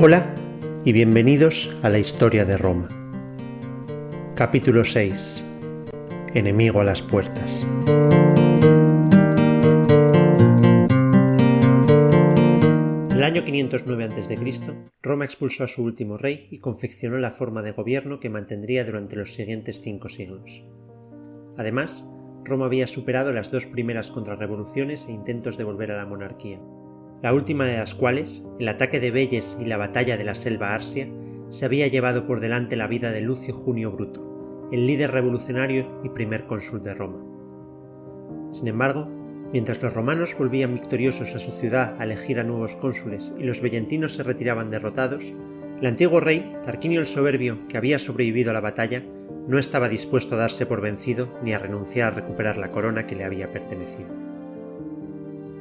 Hola y bienvenidos a la historia de Roma. Capítulo 6. Enemigo a las puertas. En el año 509 a.C., Roma expulsó a su último rey y confeccionó la forma de gobierno que mantendría durante los siguientes 5 siglos. Además, Roma había superado las 2 primeras contrarrevoluciones e intentos de volver a la monarquía, la última de las cuales, el ataque de Veyes y la batalla de la Selva Arsia, se había llevado por delante la vida de Lucio Junio Bruto, el líder revolucionario y primer cónsul de Roma. Sin embargo, mientras los romanos volvían victoriosos a su ciudad a elegir a nuevos cónsules y los vellentinos se retiraban derrotados, el antiguo rey, Tarquinio el Soberbio, que había sobrevivido a la batalla, no estaba dispuesto a darse por vencido ni a renunciar a recuperar la corona que le había pertenecido.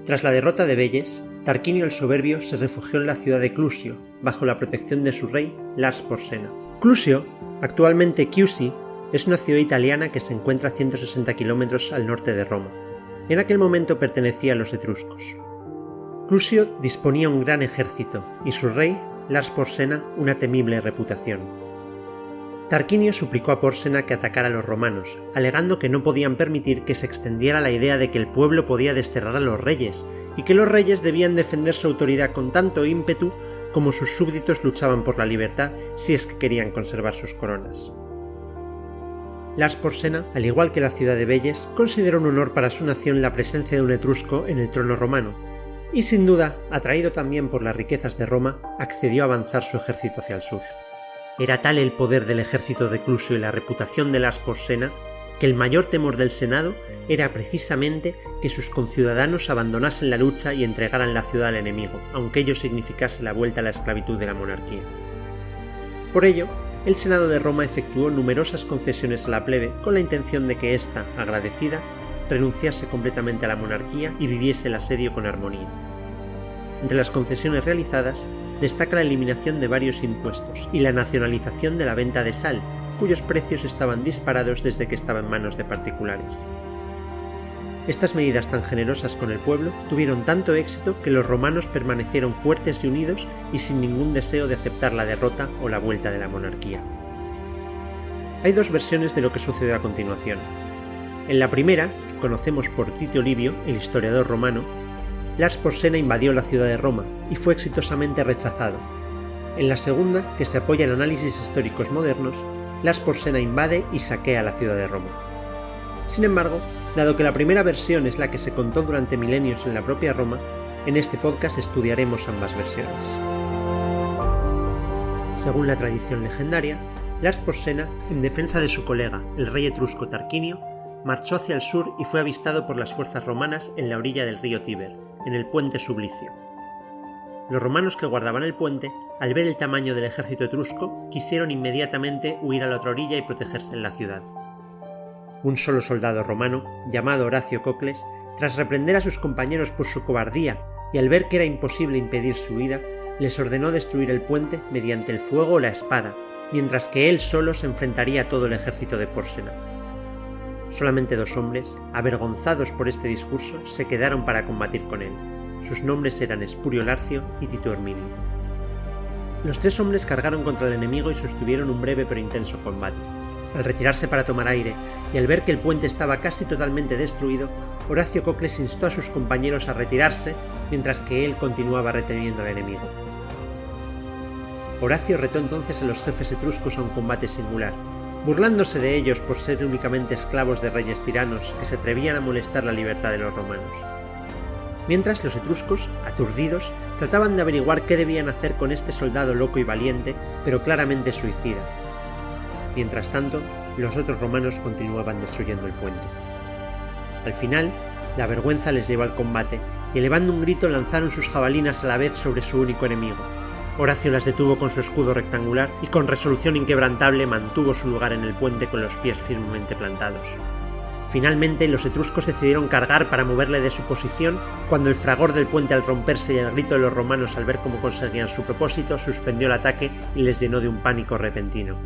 Tras la derrota de Veyes, Tarquinio el Soberbio se refugió en la ciudad de Clusio, bajo la protección de su rey, Lars Porsena. Clusio, actualmente Chiusi, es una ciudad italiana que se encuentra a 160 kilómetros al norte de Roma. En aquel momento pertenecía a los etruscos. Clusio disponía un gran ejército y su rey, Lars Porsena, una temible reputación. Tarquinio suplicó a Porsena que atacara a los romanos, alegando que no podían permitir que se extendiera la idea de que el pueblo podía desterrar a los reyes y que los reyes debían defender su autoridad con tanto ímpetu como sus súbditos luchaban por la libertad si es que querían conservar sus coronas. Lars Porsena, al igual que la ciudad de Veyes, consideró un honor para su nación la presencia de un etrusco en el trono romano, y sin duda, atraído también por las riquezas de Roma, accedió a avanzar su ejército hacia el sur. Era tal el poder del ejército de Clusio y la reputación de Lars Porsena que el mayor temor del Senado era precisamente que sus conciudadanos abandonasen la lucha y entregaran la ciudad al enemigo, aunque ello significase la vuelta a la esclavitud de la monarquía. Por ello, el Senado de Roma efectuó numerosas concesiones a la plebe con la intención de que ésta, agradecida, renunciase completamente a la monarquía y viviese el asedio con armonía. Entre las concesiones realizadas, destaca la eliminación de varios impuestos y la nacionalización de la venta de sal, cuyos precios estaban disparados desde que estaba en manos de particulares. Estas medidas tan generosas con el pueblo tuvieron tanto éxito que los romanos permanecieron fuertes y unidos y sin ningún deseo de aceptar la derrota o la vuelta de la monarquía. Hay 2 versiones de lo que sucedió a continuación. En la primera, que conocemos por Tito Livio, el historiador romano, Lars Porsena invadió la ciudad de Roma y fue exitosamente rechazado. En la segunda, que se apoya en análisis históricos modernos, Lars Porsena invade y saquea la ciudad de Roma. Sin embargo, dado que la primera versión es la que se contó durante milenios en la propia Roma, en este podcast estudiaremos ambas versiones. Según la tradición legendaria, Lars Porsena, en defensa de su colega, el rey etrusco Tarquinio, marchó hacia el sur y fue avistado por las fuerzas romanas en la orilla del río Tíber, en el puente Sublicio. Los romanos que guardaban el puente, al ver el tamaño del ejército etrusco, quisieron inmediatamente huir a la otra orilla y protegerse en la ciudad. Un solo soldado romano, llamado Horacio Cocles, tras reprender a sus compañeros por su cobardía y al ver que era imposible impedir su huida, les ordenó destruir el puente mediante el fuego o la espada, mientras que él solo se enfrentaría a todo el ejército de Porsena. Solamente 2 hombres, avergonzados por este discurso, se quedaron para combatir con él. Sus nombres eran Espurio Larcio y Tito Herminio. Los 3 hombres cargaron contra el enemigo y sostuvieron un breve pero intenso combate. Al retirarse para tomar aire y al ver que el puente estaba casi totalmente destruido, Horacio Cocles instó a sus compañeros a retirarse mientras que él continuaba reteniendo al enemigo. Horacio retó entonces a los jefes etruscos a un combate singular, burlándose de ellos por ser únicamente esclavos de reyes tiranos que se atrevían a molestar la libertad de los romanos. Mientras los etruscos, aturdidos, trataban de averiguar qué debían hacer con este soldado loco y valiente, pero claramente suicida. Mientras tanto, los otros romanos continuaban destruyendo el puente. Al final, la vergüenza les llevó al combate, y elevando un grito lanzaron sus jabalinas a la vez sobre su único enemigo. Horacio las detuvo con su escudo rectangular y con resolución inquebrantable mantuvo su lugar en el puente con los pies firmemente plantados. Finalmente, los etruscos decidieron cargar para moverle de su posición, cuando el fragor del puente al romperse y el grito de los romanos al ver cómo conseguían su propósito suspendió el ataque y les llenó de un pánico repentino.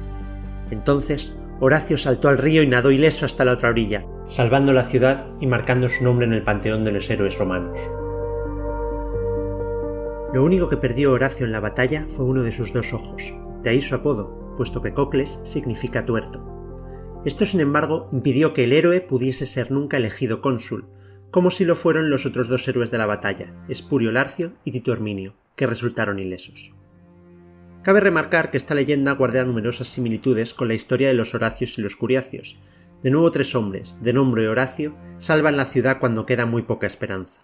Entonces, Horacio saltó al río y nadó ileso hasta la otra orilla, salvando la ciudad y marcando su nombre en el panteón de los héroes romanos. Lo único que perdió Horacio en la batalla fue uno de sus 2 ojos, de ahí su apodo, puesto que Cocles significa tuerto. Esto, sin embargo, impidió que el héroe pudiese ser nunca elegido cónsul, como si lo fueron los otros 2 héroes de la batalla, Espurio Larcio y Tito Herminio, que resultaron ilesos. Cabe remarcar que esta leyenda guarda numerosas similitudes con la historia de los Horacios y los Curiacios. De nuevo 3 hombres, de nombre Horacio, salvan la ciudad cuando queda muy poca esperanza.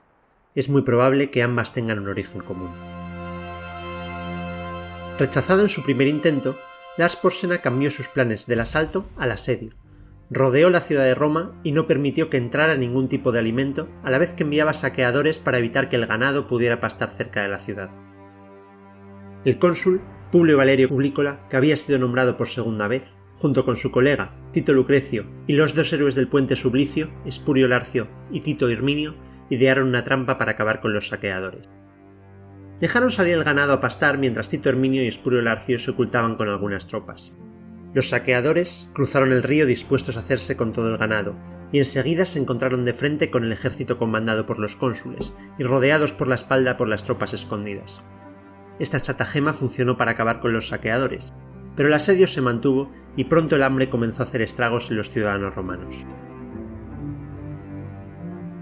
Es muy probable que ambas tengan un origen común. Rechazado en su primer intento, Lars Porsena cambió sus planes del asalto al asedio. Rodeó la ciudad de Roma y no permitió que entrara ningún tipo de alimento, a la vez que enviaba saqueadores para evitar que el ganado pudiera pastar cerca de la ciudad. El cónsul, Publio Valerio Publícola, que había sido nombrado por segunda vez, junto con su colega, Tito Lucrecio, y los 2 héroes del puente Sublicio, Espurio Larcio y Tito Herminio, idearon una trampa para acabar con los saqueadores. Dejaron salir el ganado a pastar mientras Tito Herminio y Espurio Larcio se ocultaban con algunas tropas. Los saqueadores cruzaron el río dispuestos a hacerse con todo el ganado, y enseguida se encontraron de frente con el ejército comandado por los cónsules y rodeados por la espalda por las tropas escondidas. Esta estratagema funcionó para acabar con los saqueadores, pero el asedio se mantuvo y pronto el hambre comenzó a hacer estragos en los ciudadanos romanos.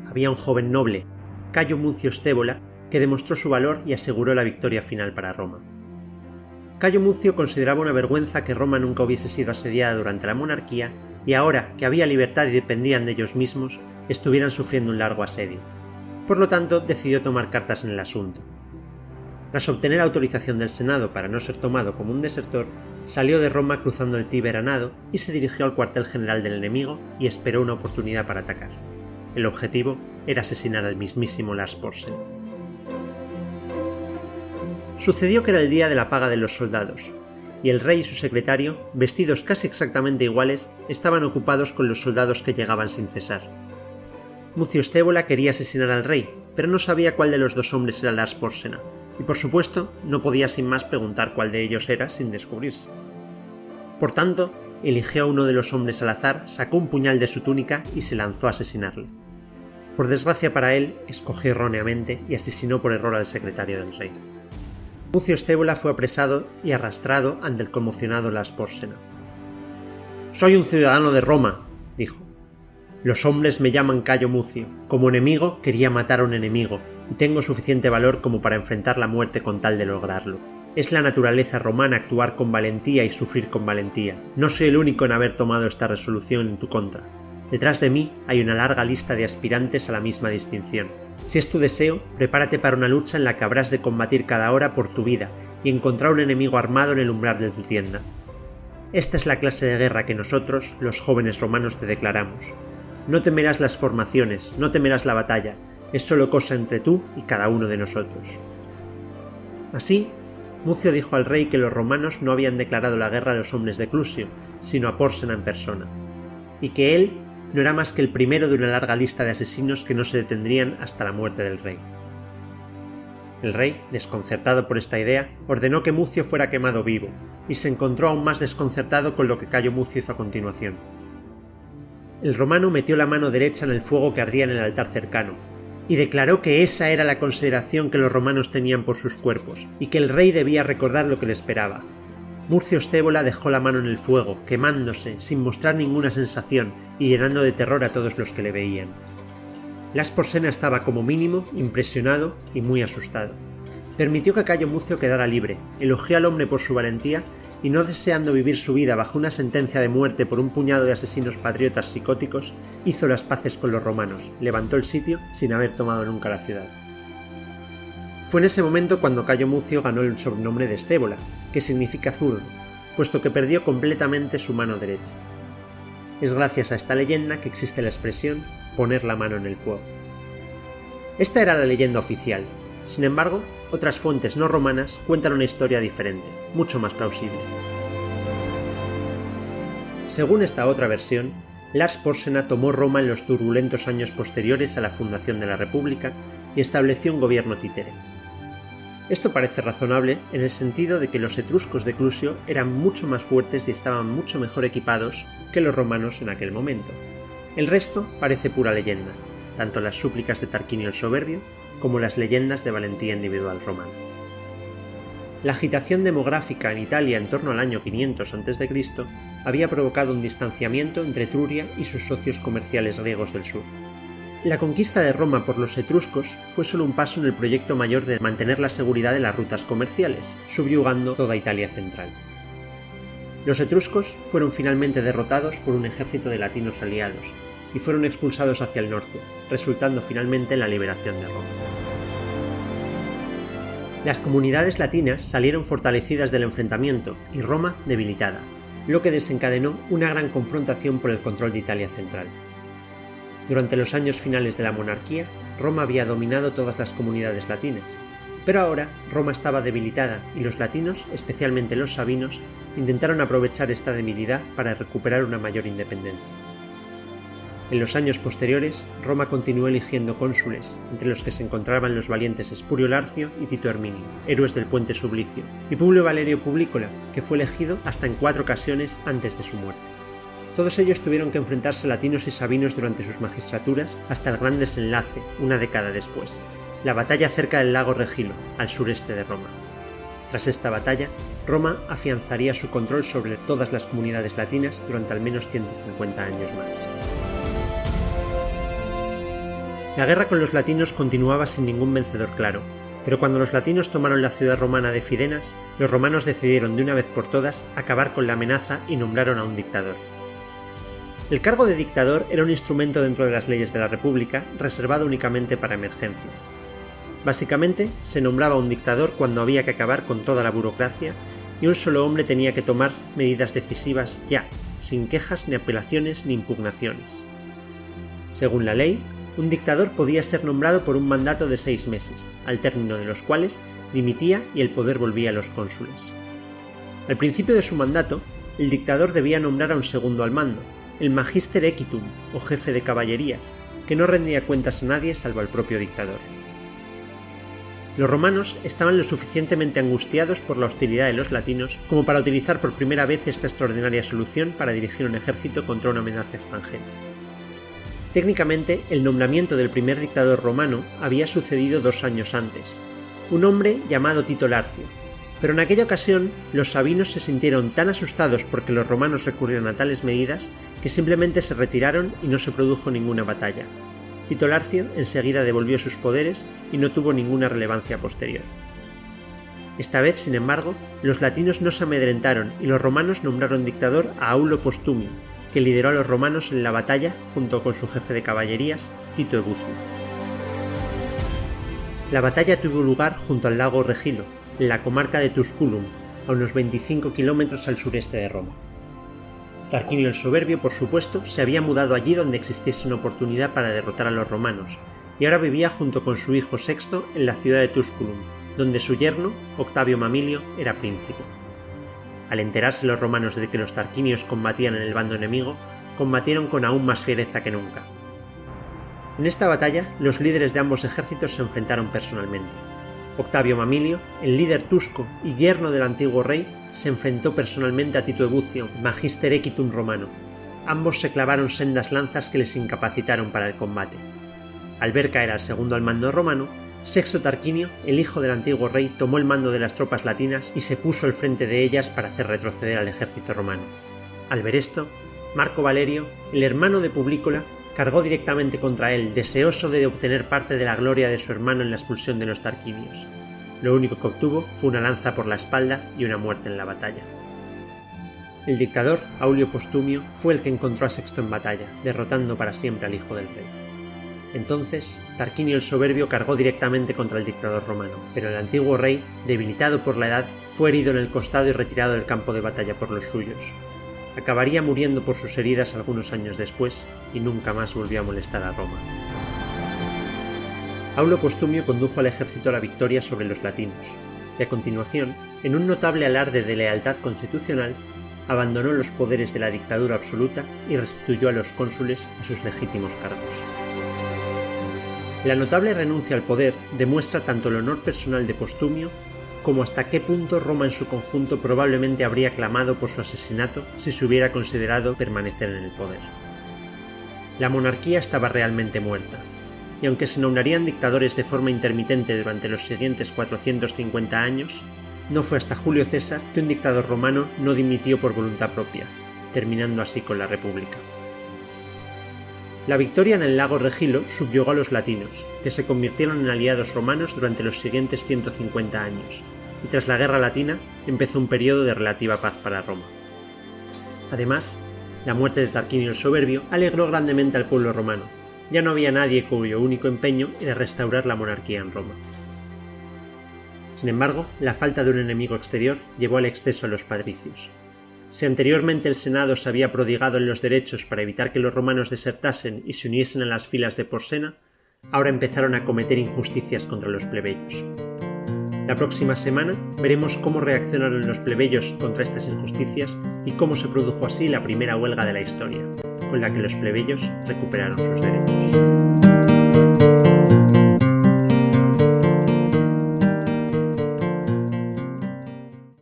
Había un joven noble, Cayo Mucio Scévola, que demostró su valor y aseguró la victoria final para Roma. Cayo Mucio consideraba una vergüenza que Roma nunca hubiese sido asediada durante la monarquía y ahora que había libertad y dependían de ellos mismos, estuvieran sufriendo un largo asedio. Por lo tanto, decidió tomar cartas en el asunto. Tras obtener autorización del Senado para no ser tomado como un desertor, salió de Roma cruzando el Tíber a nado y se dirigió al cuartel general del enemigo y esperó una oportunidad para atacar. El objetivo era asesinar al mismísimo Lars Porsena. Sucedió que era el día de la paga de los soldados, y el rey y su secretario, vestidos casi exactamente iguales, estaban ocupados con los soldados que llegaban sin cesar. Mucio Scévola quería asesinar al rey, pero no sabía cuál de los 2 hombres era Lars Porsena, y por supuesto no podía sin más preguntar cuál de ellos era sin descubrirse. Por tanto, eligió a uno de los hombres al azar, sacó un puñal de su túnica y se lanzó a asesinarle. Por desgracia para él, escogió erróneamente y asesinó por error al secretario del rey. Mucio Scévola fue apresado y arrastrado ante el conmocionado Lars Porsena. «Soy un ciudadano de Roma», dijo. «Los hombres me llaman Cayo Mucio. Como enemigo quería matar a un enemigo, y tengo suficiente valor como para enfrentar la muerte con tal de lograrlo. Es la naturaleza romana actuar con valentía y sufrir con valentía. No soy el único en haber tomado esta resolución en tu contra. Detrás de mí hay una larga lista de aspirantes a la misma distinción. Si es tu deseo, prepárate para una lucha en la que habrás de combatir cada hora por tu vida y encontrar un enemigo armado en el umbral de tu tienda. Esta es la clase de guerra que nosotros, los jóvenes romanos, te declaramos. No temerás las formaciones, no temerás la batalla, es solo cosa entre tú y cada uno de nosotros». Así, Mucio dijo al rey que los romanos no habían declarado la guerra a los hombres de Clusio, sino a Porsena en persona, y que él no era más que el primero de una larga lista de asesinos que no se detendrían hasta la muerte del rey. El rey, desconcertado por esta idea, ordenó que Mucio fuera quemado vivo, y se encontró aún más desconcertado con lo que Cayo Mucio hizo a continuación. El romano metió la mano derecha en el fuego que ardía en el altar cercano, y declaró que esa era la consideración que los romanos tenían por sus cuerpos, y que el rey debía recordar lo que le esperaba. Mucio Scévola dejó la mano en el fuego, quemándose, sin mostrar ninguna sensación, y llenando de terror a todos los que le veían. Lars Porsena estaba como mínimo impresionado y muy asustado. Permitió que Cayo Mucio quedara libre, elogió al hombre por su valentía y, no deseando vivir su vida bajo una sentencia de muerte por un puñado de asesinos patriotas psicóticos, hizo las paces con los romanos, levantó el sitio sin haber tomado nunca la ciudad. Fue en ese momento cuando Cayo Mucio ganó el sobrenombre de Scévola, que significa zurdo, puesto que perdió completamente su mano derecha. Es gracias a esta leyenda que existe la expresión poner la mano en el fuego. Esta era la leyenda oficial. Sin embargo, otras fuentes no romanas cuentan una historia diferente, mucho más plausible. Según esta otra versión, Lars Porsena tomó Roma en los turbulentos años posteriores a la fundación de la República y estableció un gobierno títere. Esto parece razonable en el sentido de que los etruscos de Clusio eran mucho más fuertes y estaban mucho mejor equipados que los romanos en aquel momento. El resto parece pura leyenda. tanto las súplicas de Tarquinio el Soberbio como las leyendas de valentía individual romana. La agitación demográfica en Italia en torno al año 500 a.C. había provocado un distanciamiento entre Etruria y sus socios comerciales griegos del sur. La conquista de Roma por los etruscos fue solo un paso en el proyecto mayor de mantener la seguridad de las rutas comerciales, subyugando toda Italia central. Los etruscos fueron finalmente derrotados por un ejército de latinos aliados y fueron expulsados hacia el norte, resultando finalmente en la liberación de Roma. Las comunidades latinas salieron fortalecidas del enfrentamiento y Roma debilitada, lo que desencadenó una gran confrontación por el control de Italia central. Durante los años finales de la monarquía, Roma había dominado todas las comunidades latinas, pero ahora Roma estaba debilitada y los latinos, especialmente los sabinos, intentaron aprovechar esta debilidad para recuperar una mayor independencia. En los años posteriores, Roma continuó eligiendo cónsules, entre los que se encontraban los valientes Espurio Larcio y Tito Herminio, héroes del Puente Sublicio, y Publio Valerio Publícola, que fue elegido hasta en 4 ocasiones antes de su muerte. Todos ellos tuvieron que enfrentarse a latinos y sabinos durante sus magistraturas hasta el gran desenlace, una década después, la batalla cerca del lago Regilo, al sureste de Roma. Tras esta batalla, Roma afianzaría su control sobre todas las comunidades latinas durante al menos 150 años más. La guerra con los latinos continuaba sin ningún vencedor claro, pero cuando los latinos tomaron la ciudad romana de Fidenas, los romanos decidieron de una vez por todas acabar con la amenaza y nombraron a un dictador. El cargo de dictador era un instrumento dentro de las leyes de la República reservado únicamente para emergencias. Básicamente, se nombraba un dictador cuando había que acabar con toda la burocracia y un solo hombre tenía que tomar medidas decisivas ya, sin quejas ni apelaciones ni impugnaciones. Según la ley, un dictador podía ser nombrado por un mandato de 6 meses, al término de los cuales dimitía y el poder volvía a los cónsules. Al principio de su mandato, el dictador debía nombrar a un segundo al mando, el Magister Equitum, o jefe de caballerías, que no rendía cuentas a nadie salvo al propio dictador. Los romanos estaban lo suficientemente angustiados por la hostilidad de los latinos como para utilizar por primera vez esta extraordinaria solución para dirigir un ejército contra una amenaza extranjera. Técnicamente, el nombramiento del primer dictador romano había sucedido 2 años antes, un hombre llamado Tito Larcio, pero en aquella ocasión los sabinos se sintieron tan asustados porque los romanos recurrieron a tales medidas que simplemente se retiraron y no se produjo ninguna batalla. Tito Larcio enseguida devolvió sus poderes y no tuvo ninguna relevancia posterior. Esta vez, sin embargo, los latinos no se amedrentaron y los romanos nombraron dictador a Aulo Postumio, que lideró a los romanos en la batalla junto con su jefe de caballerías, Tito Ebucio. La batalla tuvo lugar junto al lago Regilo, en la comarca de Tusculum, a unos 25 kilómetros al sureste de Roma. Tarquinio el Soberbio, por supuesto, se había mudado allí donde existiese una oportunidad para derrotar a los romanos, y ahora vivía junto con su hijo Sexto en la ciudad de Tusculum, donde su yerno, Octavio Mamilio, era príncipe. Al enterarse los romanos de que los tarquinios combatían en el bando enemigo, combatieron con aún más fiereza que nunca. En esta batalla, los líderes de ambos ejércitos se enfrentaron personalmente. Octavio Mamilio, el líder tusco y yerno del antiguo rey, se enfrentó personalmente a Tito Ebucio, Magister Equitum romano. Ambos se clavaron sendas lanzas que les incapacitaron para el combate. Al ver caer al segundo al mando romano, Sexto Tarquinio, el hijo del antiguo rey, tomó el mando de las tropas latinas y se puso al frente de ellas para hacer retroceder al ejército romano. Al ver esto, Marco Valerio, el hermano de Publícola, cargó directamente contra él, deseoso de obtener parte de la gloria de su hermano en la expulsión de los tarquinios. Lo único que obtuvo fue una lanza por la espalda y una muerte en la batalla. El dictador, Aulio Postumio, fue el que encontró a Sexto en batalla, derrotando para siempre al hijo del rey. Entonces, Tarquinio el Soberbio cargó directamente contra el dictador romano, pero el antiguo rey, debilitado por la edad, fue herido en el costado y retirado del campo de batalla por los suyos. Acabaría muriendo por sus heridas algunos años después y nunca más volvió a molestar a Roma. Aulo Postumio condujo al ejército a la victoria sobre los latinos, y a continuación, en un notable alarde de lealtad constitucional, abandonó los poderes de la dictadura absoluta y restituyó a los cónsules a sus legítimos cargos. La notable renuncia al poder demuestra tanto el honor personal de Postumio como hasta qué punto Roma en su conjunto probablemente habría clamado por su asesinato si se hubiera considerado permanecer en el poder. La monarquía estaba realmente muerta, y aunque se nombrarían dictadores de forma intermitente durante los siguientes 450 años, no fue hasta Julio César que un dictador romano no dimitió por voluntad propia, terminando así con la República. La victoria en el lago Regilo subyugó a los latinos, que se convirtieron en aliados romanos durante los siguientes 150 años, y tras la Guerra Latina empezó un periodo de relativa paz para Roma. Además, la muerte de Tarquinio el Soberbio alegró grandemente al pueblo romano. Ya no había nadie cuyo único empeño era restaurar la monarquía en Roma. Sin embargo, la falta de un enemigo exterior llevó al exceso a los patricios. Si anteriormente el Senado se había prodigado en los derechos para evitar que los romanos desertasen y se uniesen a las filas de Porsena, ahora empezaron a cometer injusticias contra los plebeyos. La próxima semana veremos cómo reaccionaron los plebeyos contra estas injusticias y cómo se produjo así la primera huelga de la historia, con la que los plebeyos recuperaron sus derechos.